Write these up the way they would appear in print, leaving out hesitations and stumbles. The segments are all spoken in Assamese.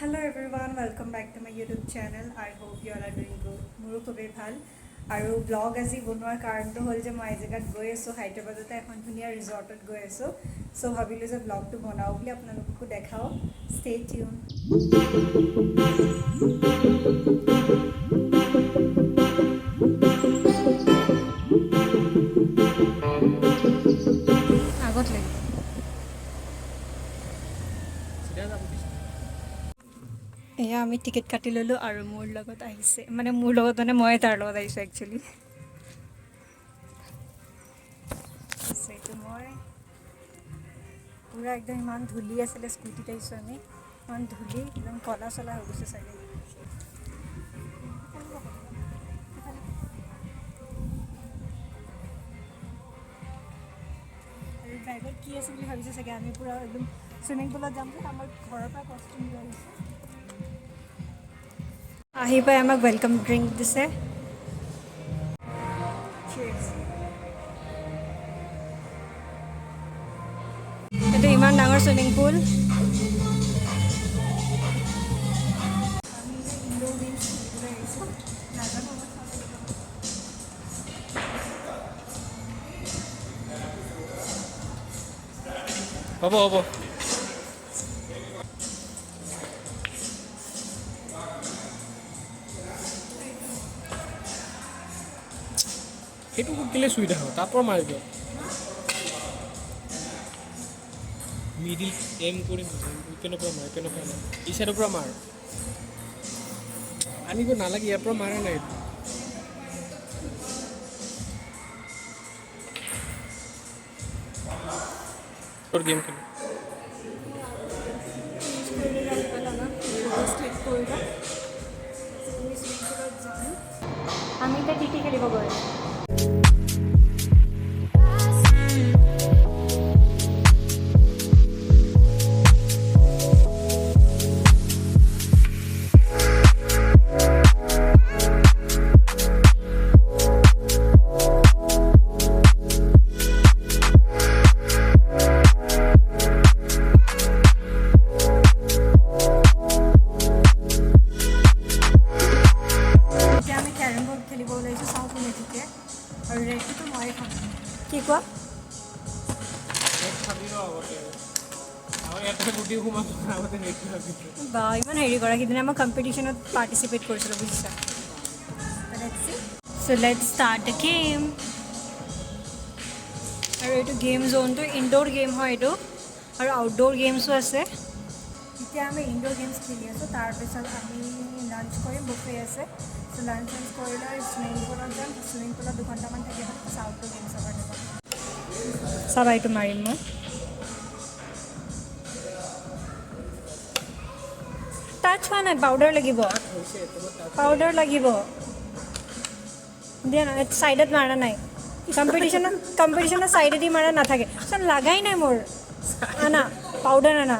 Hello everyone, welcome back to my YouTube channel. I hope you all are doing good. মোৰো খুবেই ভাল আৰু ব্লগ আজি বনোৱাৰ কাৰণটো হ'ল যে মই জেগাত গৈ আছোঁ হায়দৰাবাদতে এখন ধুনীয়া ৰিজৰ্টত গৈ আছোঁ চ' ভাবিলোঁ যে ব্লগটো বনাওঁ বুলি আপোনালোককো দেখাওঁ ষ্টে টিউন আগত লাগিব এয়া আমি টিকেট কাটি ল'লোঁ আৰু মোৰ লগত আহিছে মানে মোৰ লগত মানে মই তাৰ লগত আহিছোঁ একচুৱেলি এইটো মই পূৰা একদম ইমান ধূলি আছিলে স্কুটিত আহিছোঁ আমি ইমান ধূলি একদম কলা চলা হৈ গৈছে চাগে আৰু ড্ৰাইভত কি আছে বুলি ভাবিছে চাগে আমি পূৰা একদম চুইমিং পুলত যাম যে আমাৰ ঘৰৰ পৰা কষ্টিউম লৈ আহিছোঁ আহি পাই আমাক ৱেলকাম ড্ৰিংক দিছে এইটো ইমান ডাঙৰ চুইমিং পুল হ'ব হ'ব সেইটো কেলে চুই থাকোঁ তাৰ পৰা মাৰি দিয়ক মিডিল এম কৰি কেনেকুৱা মাৰ কেনেকুৱা মাৰ এই চাইডৰ পৰা মাৰ আনিব নালাগে ইয়াৰ পৰা মাৰা নাই তোৰ গেম খেল আমি এতিয়া টিটি খেলিব গৈ কি কোৱা বা ইমান হেৰি কৰা সিদিনা মই কম্পিটিশ্যনত পাৰ্টিচিপেট কৰিছিলোঁ বুজিছা চ' লেটছ ষ্টাৰ্ট দ্য গেম আৰু এইটো গেম জ'নটো ইনড'ৰ গেম হয় এইটো আৰু আউটড'ৰ গেমছো আছে এতিয়া আমি ইনড'ৰ গেমছ খেলি আছোঁ তাৰপিছত আমি লাঞ্চ কৰিম বুফে আছে চ' লাঞ্চ কৰি লৈ চুইমিং পুলত যাম চুইমিং পুলত 2 ঘণ্টামান থাকিব তাৰপিছত আউটড'ৰ গেমছৰ কাৰণে যাম চাবা এইটো মাৰিম মই টাচ হোৱা নাই পাউডাৰ লাগিব দিয়া না ছাইডত মাৰা নাই কম্পিটিশ্যনত ছাইডেদি মাৰা নাথাকে চোন লাগাই নাই মোৰ আনা পাউডাৰ আনা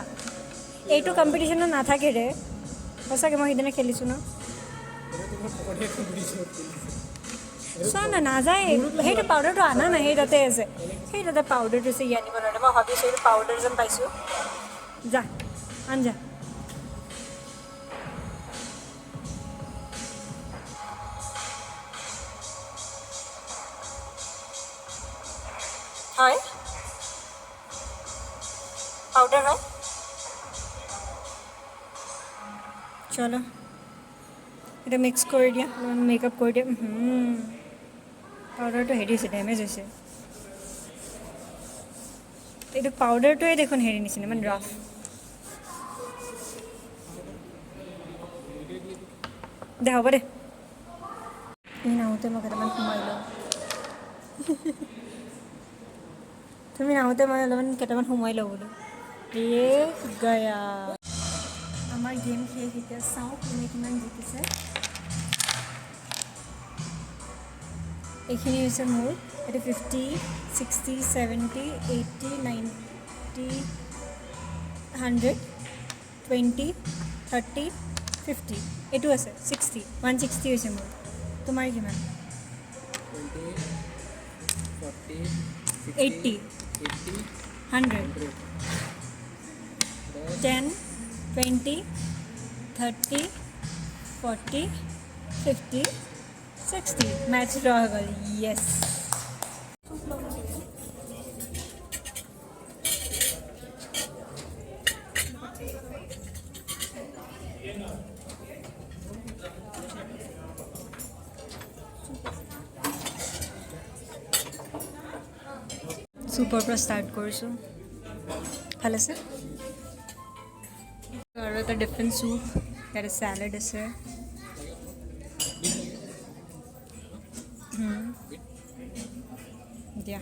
এইটো কম্পিটিশ্যনত নাথাকে ৰে সঁচাকৈ মই সিদিনা খেলিছোঁ ন চোৱা না নাযায় সেইটো পাউডাৰটো আনা নাই সেই তাতে আছে সেই তাতে পাউডাৰটো আছে ই আনিব নোৱাৰে মই ভাবিছোঁ এইটো পাউডাৰ যেন পাইছোঁ যা আন যা হয় পাউডাৰ হয় চলো এটা মিক্স কৰি দিয়া মেকআপ কৰি দিয়া পাউডাৰটো হেৰি হৈছে ডেমেজ হৈছে এইটো পাউডাৰটোৱে দেখোন হেৰি নিচিনা ইমান ৰাফ দে হ'ব দে ই নাহোঁতে মই কেইটামান সোমাই লওঁ তুমি নাহোঁতে মই অলপমান কেইটামান সোমাই লওঁ বোলো গয়া আমাৰ গেম শেষ এতিয়া চাওঁ কোনে কিমান জিকিছে এইখিনি হৈছে মোৰ এইটো 50 60 70 80 90 100 20 30 50 এইটো আছে 60 160 হৈছে মোৰ তোমাৰ কিমান 80 100 10 20 30, 40, 50, 60. मैच ड्रॉ हो गल. Yes. চুপৰ পৰা ষ্টাৰ্ট কৰিছোঁ. ভাল আছে. আৰু এটা ডিফাৰেণ্ট চুপ. ইয়াতে চেলাড আছে. দিয়া.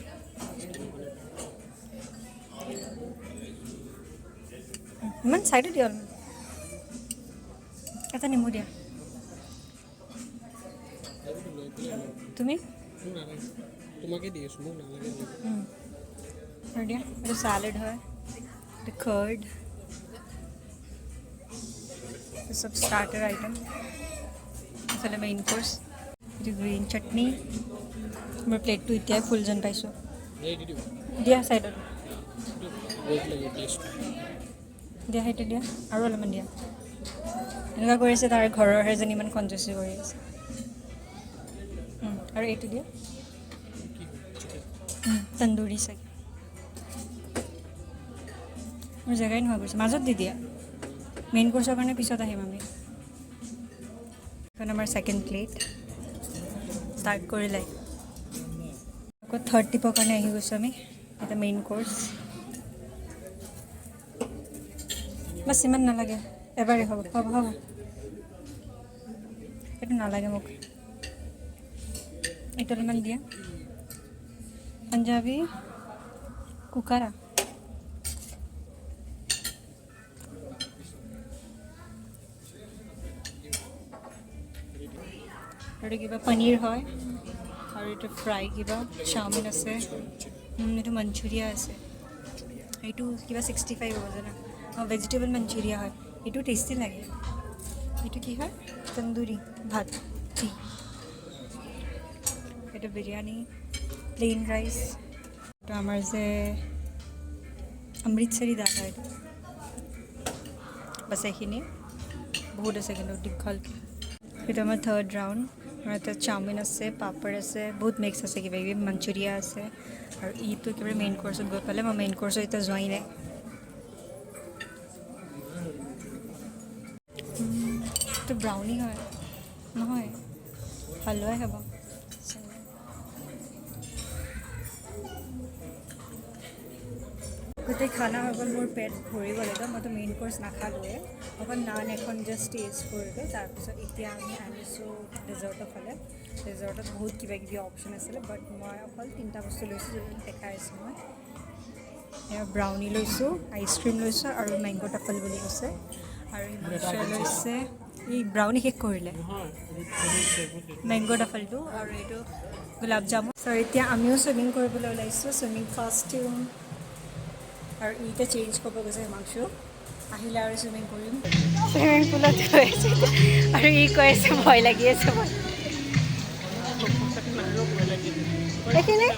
ইমান চাইডে দিয়া অলপমান. এটা নেমু দিয়া. তুমি তোমাকে দি আছোঁ, মোক নালাগে. আৰু দিয়া. এইটো চেলাড হয়. এইটো কাৰ্ড. সব স্টাৰ্টাৰ আইটেম. ইফালে মেইন কোৰ্স. এইটো গ্ৰীণ চাটনি. মোৰ প্লেটটো এতিয়াই ফুল যেন পাইছোঁ. দিয়া চাইডত দিয়া. সেইটো দিয়া আৰু অলপমান দিয়া. এনেকুৱা কৰিছে তাৰ ঘৰৰহে যেন ইমান কনজুচি কৰি আছে. আৰু এইটো দিয়া. তন্দুৰী চাগে. মোৰ জেগাই নোহোৱা কৰিছে. মাজত দি দিয়া. মেইন কোৰ্চৰ কাৰণে পিছত আহিম আমি. এখন আমাৰ ছেকেণ্ড প্লেট ষ্টাৰ্ট কৰিলে. আকৌ থাৰ্ড টিপৰ কাৰণে আহি গৈছোঁ আমি. এটা মেইন কোৰ্চ. বাছ ইমান নালাগে. এবাৰেই হ'ব. হ'ব. এইটো নালাগে মোক. এইটো অলপমান দিয়া. পাঞ্জাবী কুকাৰা. আৰু কিবা পনীৰ হয়. আৰু এইটো ফ্ৰাই কিবা চাওমিন আছে. এইটো মঞ্চুৰিয়া আছে. এইটো কিবা 65 হ'ব জানা. ভেজিটেবল মঞ্চুৰিয়া হয়. এইটো টেষ্টি লাগে. এইটো কি হয়? তন্দুৰী ভাত. এইটো বিৰিয়ানী. Plain rice. এইটো আমাৰ যে অমৃতসৰী দাদা. এইটো বাছ এইখিনি বহুত আছে কিন্তু দীঘলকৈ. এইটো আমাৰ থাৰ্ড ৰাউণ্ড. আৰু এটা চাওমিন আছে, পাপড় আছে, বহুত মিক্স আছে কিবা কিবি. মঞ্চুৰিয়া আছে. আৰু ইটো একেবাৰে মেইন কোৰ্চত গৈ পালে. মই মেইন কোৰ্চত এতিয়া যোৱাই নাই. এইটো ব্ৰাউনি হয় নহয়, হালোৱাই হ'ব. গোটেই খানা হৈ গ'ল. মোৰ পেট ভৰিব লাগে. মইতো মেইন কোৰ্চ নাখালোৱে. অকল নান এখন জাষ্ট টেষ্ট কৰিলোঁ. তাৰপিছত এতিয়া আমি আনিছোঁ ডেজাৰ্টৰ ফালে. ডেজাৰ্টত বহুত কিবা কিবি অপশ্যন আছিলে, বাট মই অকল 3টা বস্তু লৈছোঁ যোনটো দেখাই আছোঁ মই. ব্ৰাউনি লৈছোঁ, আইচক্ৰীম লৈছোঁ আৰু মেংগ' টাফল বুলি কৈছে. আৰু হিমাংশুৱে লৈছে এই ব্ৰাউনি শেষ কৰিলে, মেংগ' টাফলটো, আৰু এইটো গোলাপ জামুন. চ' এতিয়া আমিও চুইমিং কৰিবলৈ ওলাইছোঁ. চুইমিং কষ্টিউম আৰু ইটা চেঞ্জ কৰিব গৈছে হিমাংশু. আহিলে আৰু চুইমিং কৰিম. চুইমিং পুলত গৈ আছে আৰু ই কৈ আছে ভয় লাগি আছে. এইখিনি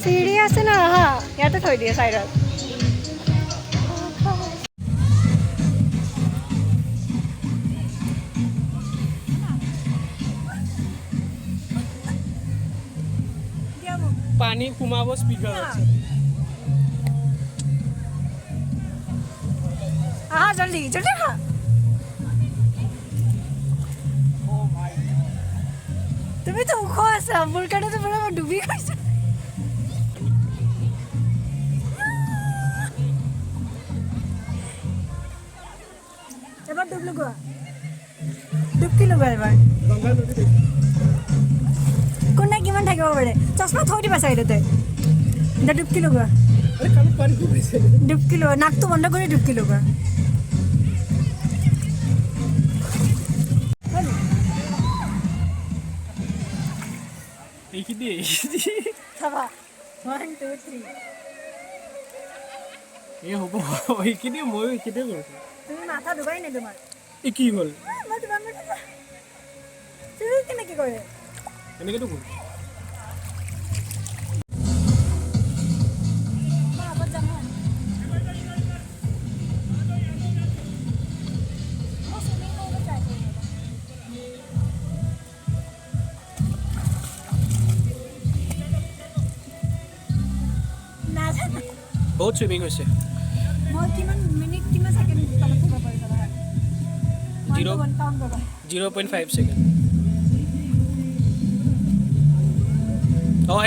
চিৰি আছে ন, হা ইয়াতে থৈ দিয়ে চাইডত. পানী সোমাব স্পীকাৰ আছে. আহা জলদি জলদি আহা. তুমিতো ওখ আছা, মোৰ কাৰণেতো পুৰা মই ডুবি গৈছোঁ. এবাৰ ডুব লগোৱা, ডুবকি লগোৱা এবাৰ. কোনে কিমান থাকিব পাৰে? চশমা থৈ দিবা চাইডতে. এতিয়া ডুবকি লগোৱা. ডুবকি লগোৱা, নাকটো বন্ধ কৰি ডুবকি লগোৱা. চাবা 1, 2, 3. এই হ'ব এইখিনি ময়ো এইখিনিয়ে কৰিছোঁ. তুমি মাথা ডুবাই নে তোমাৰ? এই কি হ'ল? তুমি কেনেকৈ কৰে? এনেকৈতো কৰোঁ. বহুত চুইমিং হৈছে মই কিমান মিনিট কিমান ছেকেণ্ড তলত থাকিব পাৰিব লাগে 0 1 কাউণ্ট কৰিব 0.5 ছেকেণ্ড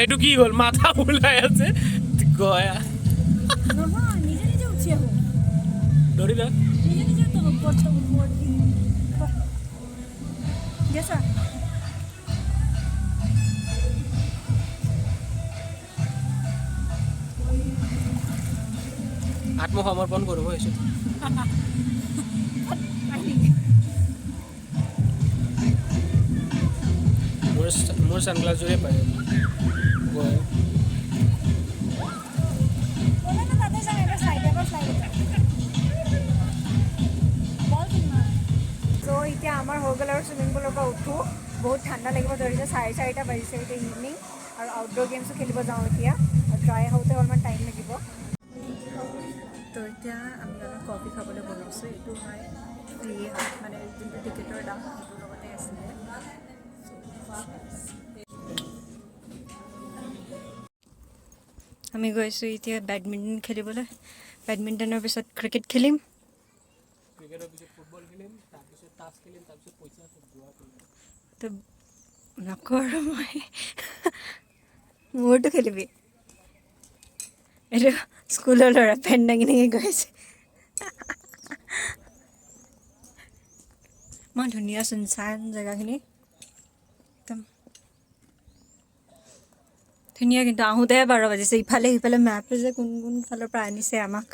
এইটো কি হ'ল মাথা ওলাই আছে গয়া নহয় নিজে নিজে উঠি আহোঁ ধৰি লোৱা নিজে নিজে তো ওপৰত গেছা আত্মসমৰ্পণ কৰোঁ হৈছোঁ মোৰ ছানগ্লাছযোৰে পায় গয়া তাতে যাম এটা চাইডে পৰা ফ্লাইট এটা বল কিমান চ' এতিয়া আমাৰ হৈ গ'ল আৰু চুইমিং পুলৰ পৰা উঠোঁ বহুত ঠাণ্ডা লাগিব ধৰিছে 4:30 বাজিছে এতিয়া ইভিনিং আৰু আউটডোৰ গেমছো খেলিব যাওঁ এতিয়া ড্ৰাই হওঁতে অলপমান টাইম লাগিব তো এতিয়া আমি অলপ কফি খাবলৈ বনাইছোঁ এইটো হয় ফ্ৰী হয় মানে যোনটো টিকেটৰ দাম সেইটোৰ লগতে আছিলে আমি গৈছোঁ এতিয়া বেডমিণ্টন খেলিবলৈ বেডমিণ্টনৰ পিছত ক্ৰিকেট খেলিম ক্ৰিকেটৰ পিছত ফুটবল খেলিম তাৰপিছত তাছ খেলিম তাৰপিছত পইচা জোৱা খেলিম তো নকৰোঁ মই মোৰতো খেলিবি এইটো স্কুলৰ ল'ৰা পেন দাঙি দাঙি গৈ আছে ইমান ধুনীয়া চুনচান জেগাখিনি একদম ধুনীয়া কিন্তু আহোঁতে 12 বাজিছে ইফালে সিফালে মেপে যে কোন কোন ফালৰ পৰা আনিছে আমাক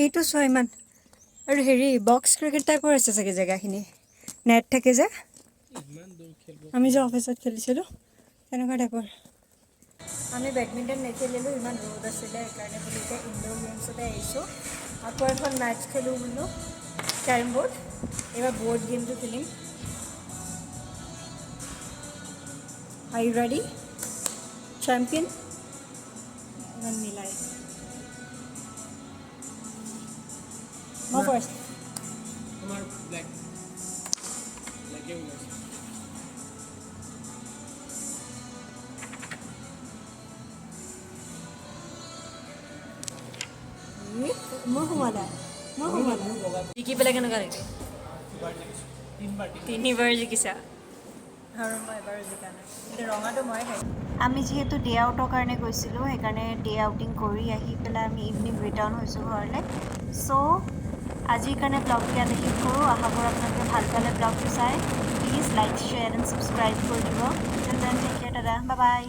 এইটো চোৱা ইমান আৰু হেৰি বক্স ক্ৰিকেট টাইপৰ আছে চাগে জেগাখিনি নেট থাকে যে ইমান দূৰ খেলিব আমি যে অফিচত খেলিছিলোঁ তেনেকুৱা টাইপৰ আমি বেডমিণ্টন নেখেলিলোঁ ইমান ৰ'দ আছিলে সেইকাৰণে বুলি এতিয়া ইনডোৰ গেমছতে আহিছোঁ আকৌ এখন মেটচ খেলোঁ বোলো কেৰম বৰ্ড এইবাৰ বৰ্ড গেমটো খেলিম আৰ ইউ ৰেডি চেম্পিয়ন ইমান মিলাই মই ফাৰ্ষ্ট তোমাৰ ব্লেকে ওলাইছে মই সোমালা জিকি পেলাই কেনেকুৱা লাগে তিনিবাৰ জিকিছা আৰু মই এবাৰো জিকা নাই এতিয়া ৰঙাটো মই খাইছোঁ আমি যিহেতু ডে আউটৰ কাৰণে গৈছিলোঁ সেইকাৰণে ডে আউটিং কৰি আহি পেলাই আমি ইভিনিং ৰিটাৰ্ণ হৈছোঁ ঘৰলৈ চ' আজিৰ কাৰণে ব্লগটো ইয়াতে শেষ কৰোঁ আশা কৰোঁ আপোনালোকে ভাল পালে ব্লগটো চাই please like share and subscribe কৰি দিব till then take care tata bye বাই